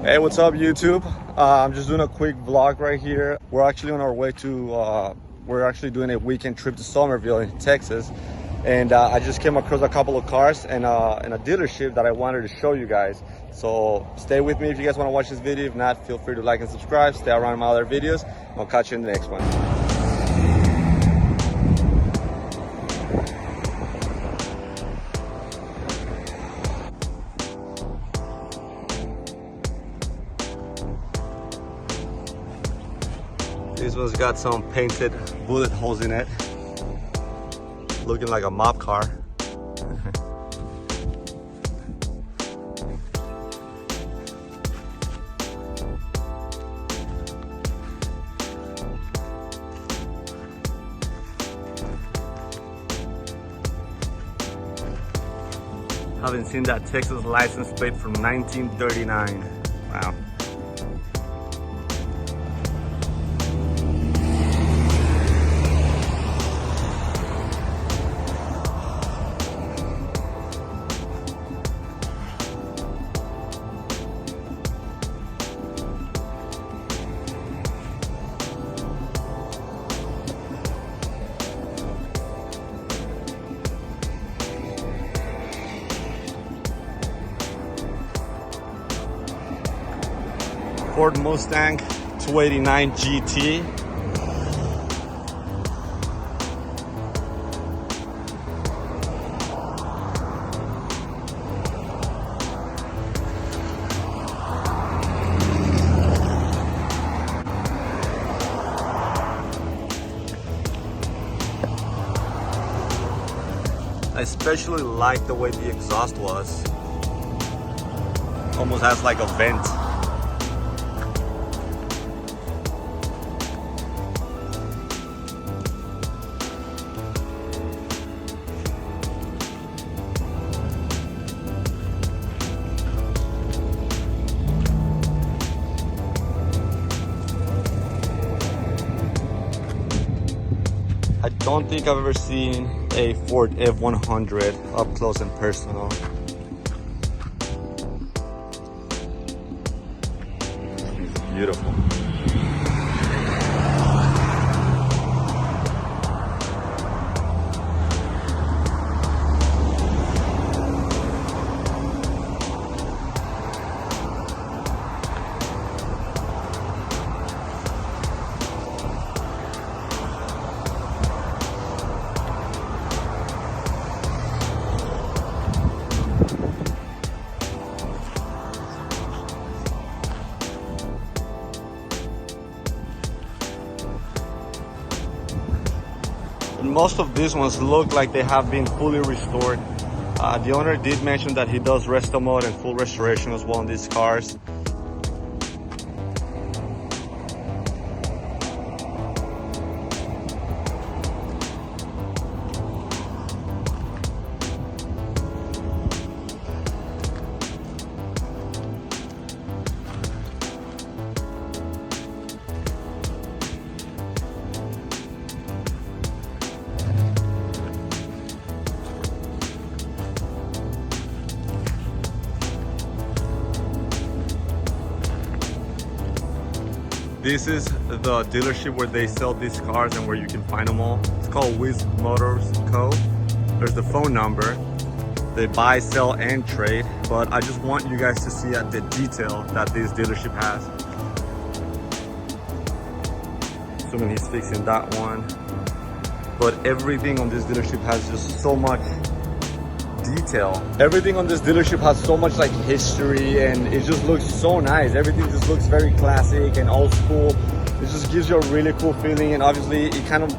Hey, what's up YouTube? I'm just doing a quick vlog right here. We're actually on our way to, we're actually doing a weekend trip to Somerville in Texas. And I just came across a couple of cars and in a dealership that I wanted to show you guys. So stay with me if you guys want to watch this video. If not, feel free to like and subscribe. Stay around my other videos. I'll catch you in the next one. This one's got some painted bullet holes in it. Looking like a mob car. Haven't seen that Texas license plate from 1939. Wow. Ford Mustang 289 GT. I especially like the way the exhaust was. Almost has like a vent. I don't think I've ever seen a Ford F100 up close and personal. It's beautiful. And most of these ones look like they have been fully restored. The owner did mention that he does resto mode and full restoration as well on these cars. This is the dealership where they sell these cars and where you can find them all. It's called Wiz Motors Co. There's the phone number. They buy, sell, and trade. But I just want you guys to see the detail that this dealership has. Assuming he's fixing that one. But everything on this dealership has just so much detail. Everything on this dealership has so much like history, and it just looks so nice. Everything just looks very classic and old school. It just gives you a really cool feeling, and obviously it kind of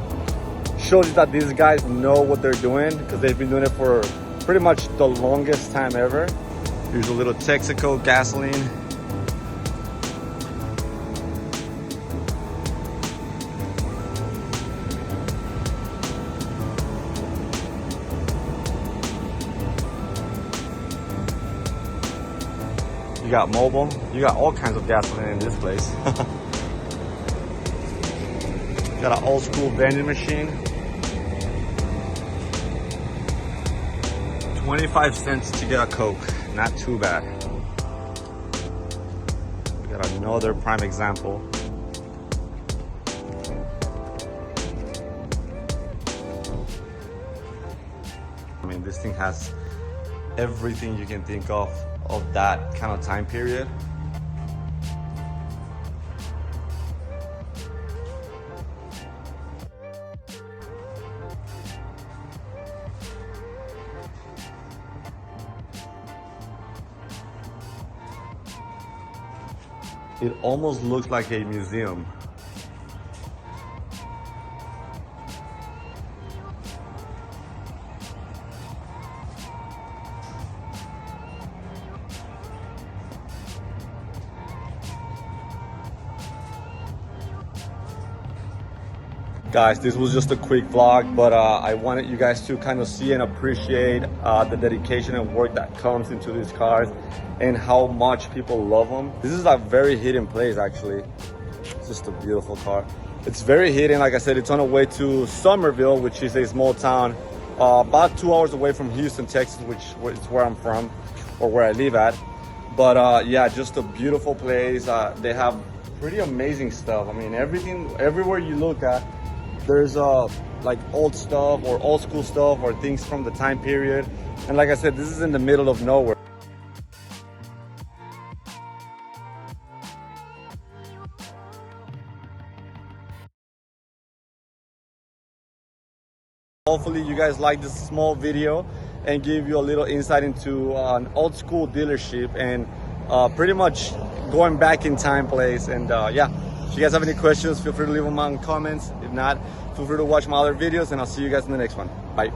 shows you that these guys know what they're doing because they've been doing it for pretty much the longest time ever. Here's a little Texaco gasoline. You got mobile. You got all kinds of gasoline in this place. Got an old school vending machine. 25 cents to get a Coke. Not too bad. another prime example. I mean, this thing has everything you can think of that kind of time period. It almost looks like a museum. Guys, this was just a quick vlog, but I wanted you guys to kind of see and appreciate the dedication and work that comes into these cars and how much people love them. This is a very hidden place, actually. It's just a beautiful car. It's very hidden. Like I said, it's on the way to Somerville, which is a small town about 2 hours away from Houston, Texas, which is where I'm from, or where I live at. But yeah, just a beautiful place. They have pretty amazing stuff. I mean, everywhere you look at, there's like old stuff or old school stuff or things from the time period. And like I said, this is in the middle of nowhere. Hopefully you guys like this small video and give you a little insight into an old school dealership and pretty much going back in time place. And yeah, if you guys have any questions, feel free to leave them in comments. If not, feel free to watch my other videos, and I'll see you guys in the next one. Bye.